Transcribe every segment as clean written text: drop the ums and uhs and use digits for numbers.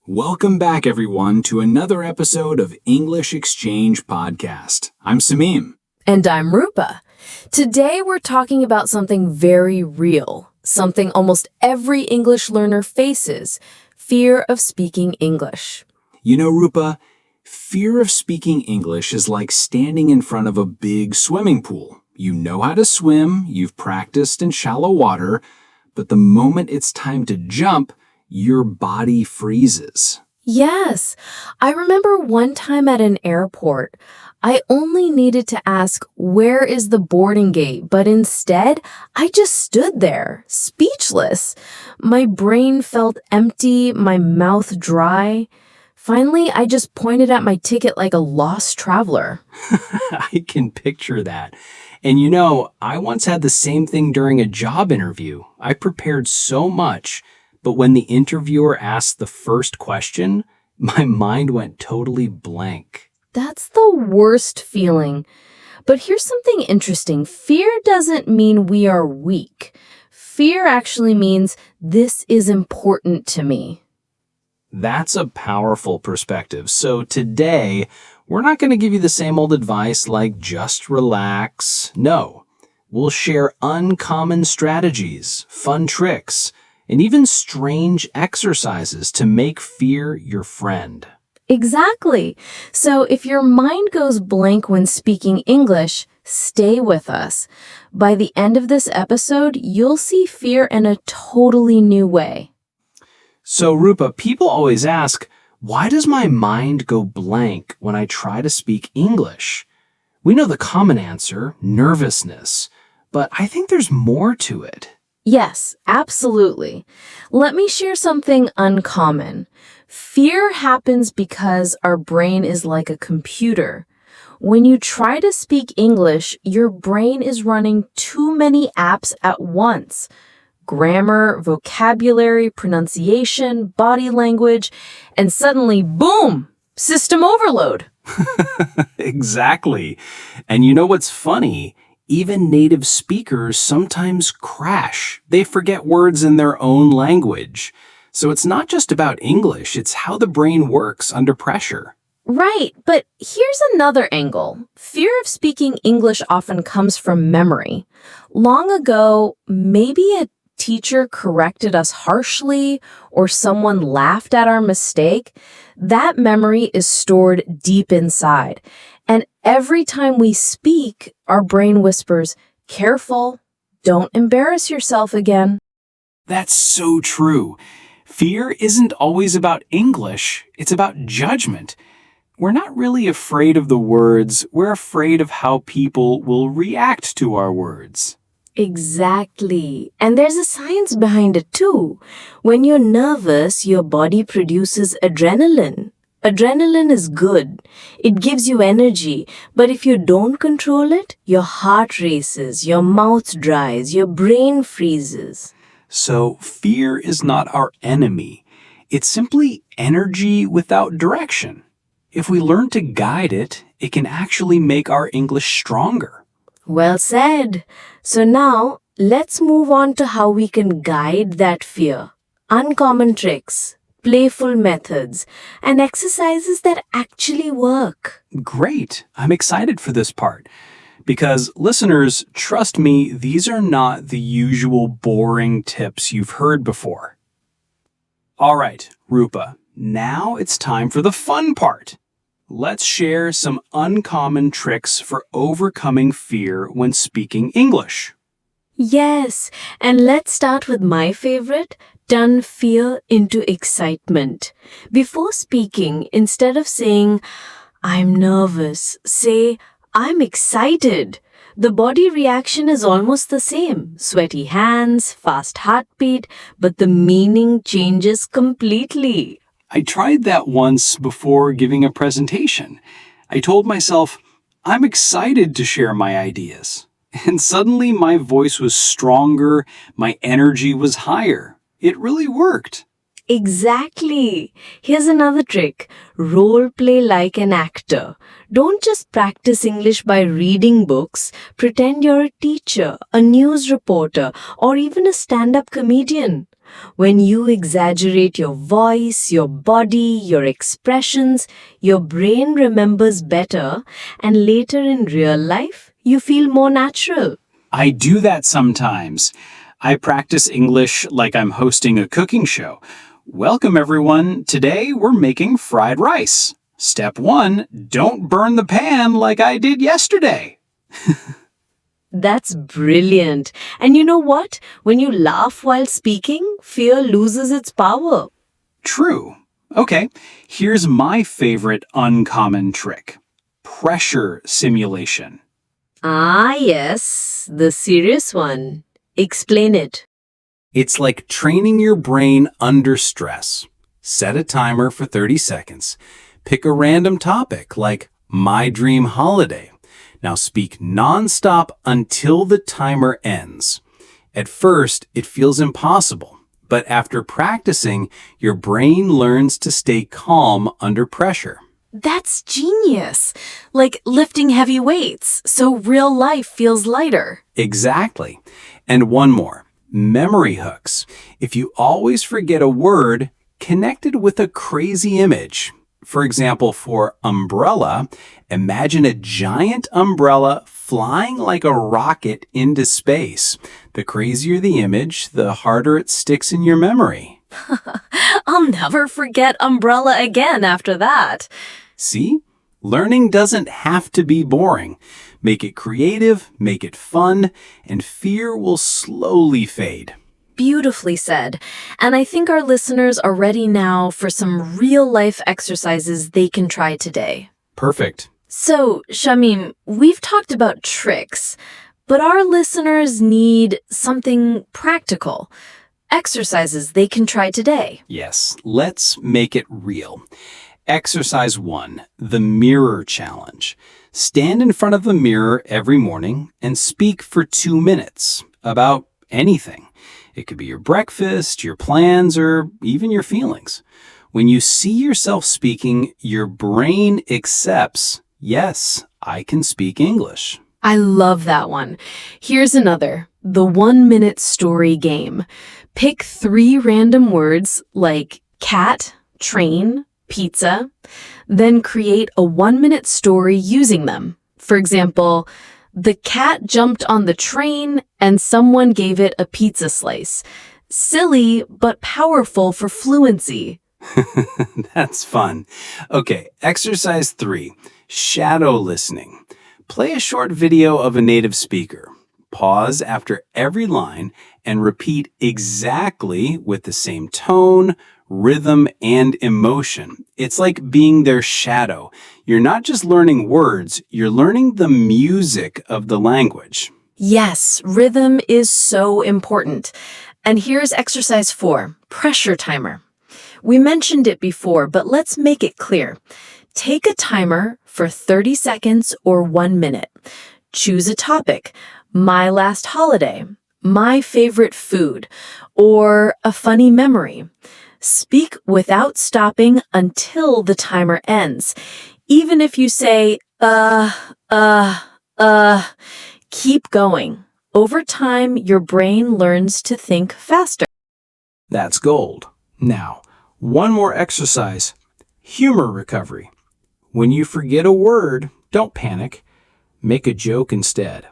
Welcome back, everyone, to another episode of English Exchange Podcast. I'm Sameem. And I'm Rupa. Today we're talking about something very real, something almost every English learner faces, fear of speaking English. You know, Rupa, fear of speaking English is like standing in front of a big swimming pool. You know how to swim, you've practiced in shallow water, but the moment it's time to jump, your body freezes. Yes, I remember one time at an airport, I only needed to ask, where is the boarding gate? But instead, I just stood there, speechless. My brain felt empty, my mouth dry. Finally, I just pointed at my ticket like a lost traveler. I can picture that. And you know, I once had the same thing during a job interview. I prepared so much, but when the interviewer asked the first question, my mind went totally blank. That's the worst feeling. But here's something interesting. Fear doesn't mean we are weak. Fear actually means this is important to me. That's a powerful perspective. So today, we're not going to give you the same old advice like just relax. No, we'll share uncommon strategies, fun tricks, and even strange exercises to make fear your friend. Exactly. So if your mind goes blank when speaking English, stay with us. By the end of this episode, you'll see fear in a totally new way. So, Rupa, people always ask, why does my mind go blank when I try to speak English? We know the common answer, nervousness, but I think there's more to it. Yes, absolutely. Let me share something uncommon. Fear happens because our brain is like a computer. When you try to speak English, your brain is running too many apps at once. Grammar, vocabulary, pronunciation, body language, and suddenly, boom, system overload. Exactly. And you know what's funny? Even native speakers sometimes crash. They forget words in their own language. So it's not just about English, it's how the brain works under pressure. Right, but here's another angle. Fear of speaking English often comes from memory. Long ago, maybe a teacher corrected us harshly or someone laughed at our mistake. That memory is stored deep inside. And every time we speak, our brain whispers, "Careful, don't embarrass yourself again." That's so true. Fear isn't always about English, it's about judgment. We're not really afraid of the words, we're afraid of how people will react to our words. Exactly. And there's a science behind it too. When you're nervous, your body produces adrenaline. Adrenaline is good. It gives you energy. But if you don't control it, your heart races, your mouth dries, your brain freezes. So fear is not our enemy. It's simply energy without direction. If we learn to guide it, it can actually make our English stronger. Well said. So now, let's move on to how we can guide that fear. Uncommon tricks, playful methods, and exercises that actually work. Great. I'm excited for this part. Because listeners, trust me, these are not the usual boring tips you've heard before. All right, Rupa, now it's time for the fun part. Let's share some uncommon tricks for overcoming fear when speaking English. Yes, and let's start with my favorite, turn fear into excitement. Before speaking, instead of saying, "I'm nervous," say, "I'm excited." The body reaction is almost the same. Sweaty hands, fast heartbeat, but the meaning changes completely. I tried that once before giving a presentation. I told myself, I'm excited to share my ideas. And suddenly my voice was stronger, my energy was higher. It really worked. Exactly. Here's another trick. Role play like an actor. Don't just practice English by reading books. Pretend you're a teacher, a news reporter, or even a stand-up comedian. When you exaggerate your voice, your body, your expressions, your brain remembers better, and later in real life, you feel more natural. I do that sometimes. I practice English like I'm hosting a cooking show. Welcome, everyone. Today we're making fried rice. Step 1, don't burn the pan like I did yesterday. That's brilliant. And you know what? When you laugh while speaking, fear loses its power. True. Okay, here's my favorite uncommon trick. Pressure simulation. Ah, yes, the serious one. Explain it. It's like training your brain under stress. Set a timer for 30 seconds. Pick a random topic like my dream holiday. Now speak nonstop until the timer ends. At first, it feels impossible, but after practicing, your brain learns to stay calm under pressure. That's genius. Like lifting heavy weights, so real life feels lighter. Exactly. And one more, memory hooks. If you always forget a word, connect it with a crazy image. For example, for umbrella, imagine a giant umbrella flying like a rocket into space. The crazier the image, the harder it sticks in your memory. I'll never forget umbrella again after that. See? Learning doesn't have to be boring. Make it creative, make it fun, and fear will slowly fade. Beautifully said. And I think our listeners are ready now for some real-life exercises they can try today. Perfect. So, Shamim, we've talked about tricks, but our listeners need something practical. Exercises they can try today. Yes, let's make it real. Exercise 1, the mirror challenge. Stand in front of the mirror every morning and speak for 2 minutes about anything. It could be your breakfast, your plans, or even your feelings. When you see yourself speaking, your brain accepts, yes, I can speak English. I love that one. Here's another, the 1-minute story game. Pick 3 random words like cat, train, pizza, then create a 1-minute story using them. For example, the cat jumped on the train and someone gave it a pizza slice. Silly, but powerful for fluency. That's fun. Okay, exercise 3, shadow listening. Play a short video of a native speaker. Pause after every line and repeat exactly with the same tone, rhythm, and emotion. It's like being their shadow. You're not just learning words, you're learning the music of the language. Yes, rhythm is so important. And here's exercise 4, pressure timer. We mentioned it before, but let's make it clear. Take a timer for 30 seconds or 1 minute. Choose a topic, my last holiday, my favorite food, or a funny memory. Speak without stopping until the timer ends. Even if you say, keep going. Over time, your brain learns to think faster. That's gold. Now, one more exercise, humor recovery. When you forget a word, don't panic. Make a joke instead.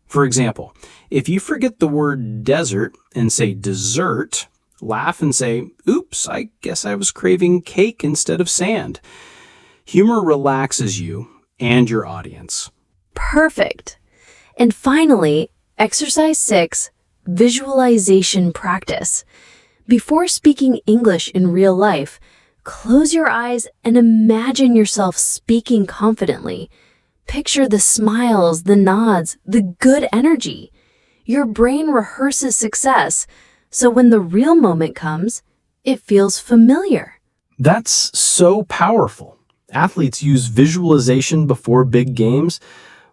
For example, if you forget the word desert and say dessert, laugh and say, oops, I guess I was craving cake instead of sand. Humor relaxes you and your audience. Perfect. And finally, exercise 6, visualization practice. Before speaking English in real life, close your eyes and imagine yourself speaking confidently. Picture the smiles, the nods, the good energy. Your brain rehearses success, so when the real moment comes, it feels familiar. That's so powerful. Athletes use visualization before big games.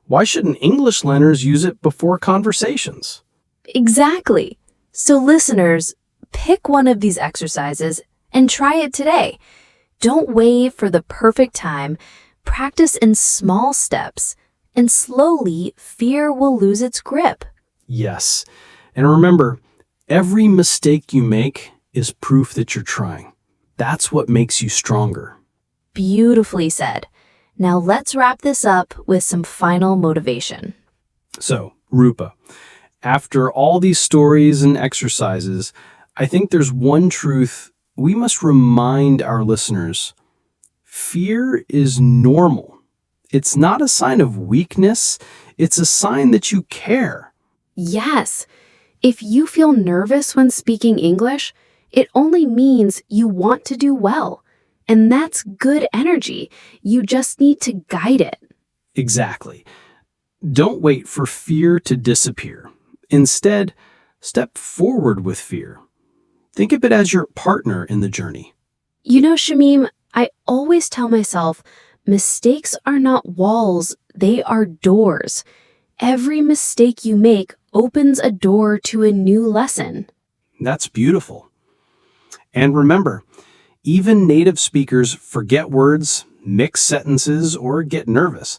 Why shouldn't English learners use it before conversations? Exactly. So listeners, pick one of these exercises and try it today. Don't wait for the perfect time. Practice in small steps, and slowly fear will lose its grip. Yes. And remember, every mistake you make is proof that you're trying. That's what makes you stronger. Beautifully said. Now let's wrap this up with some final motivation. So, Rupa, after all these stories and exercises, I think there's one truth we must remind our listeners. Fear is normal. It's not a sign of weakness. It's a sign that you care. Yes. If you feel nervous when speaking English, it only means you want to do well. And that's good energy. You just need to guide it. Exactly. Don't wait for fear to disappear. Instead, step forward with fear. Think of it as your partner in the journey. You know, Shamim, I always tell myself, mistakes are not walls, they are doors. Every mistake you make opens a door to a new lesson. That's beautiful. And remember, even native speakers forget words, mix sentences, or get nervous.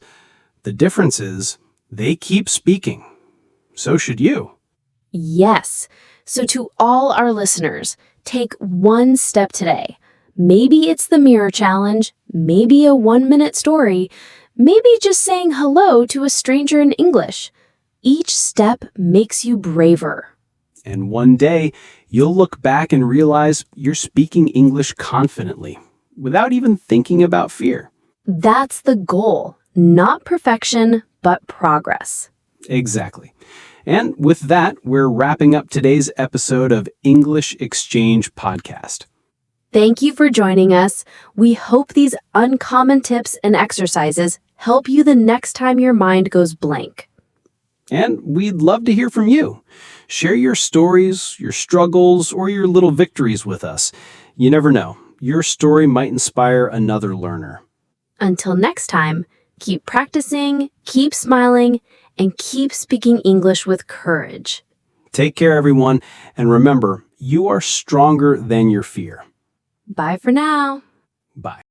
The difference is they keep speaking. So should you. Yes. So to all our listeners, take one step today. Maybe it's the mirror challenge, maybe a 1-minute story, maybe just saying hello to a stranger in English. Each step makes you braver. And one day, you'll look back and realize you're speaking English confidently, without even thinking about fear. That's the goal. Not perfection, but progress. Exactly. And with that, we're wrapping up today's episode of English Exchange Podcast. Thank you for joining us. We hope these uncommon tips and exercises help you the next time your mind goes blank. And we'd love to hear from you. Share your stories, your struggles, or your little victories with us. You never know. Your story might inspire another learner. Until next time, keep practicing, keep smiling, and keep speaking English with courage. Take care, everyone, and remember, you are stronger than your fear. Bye for now. Bye.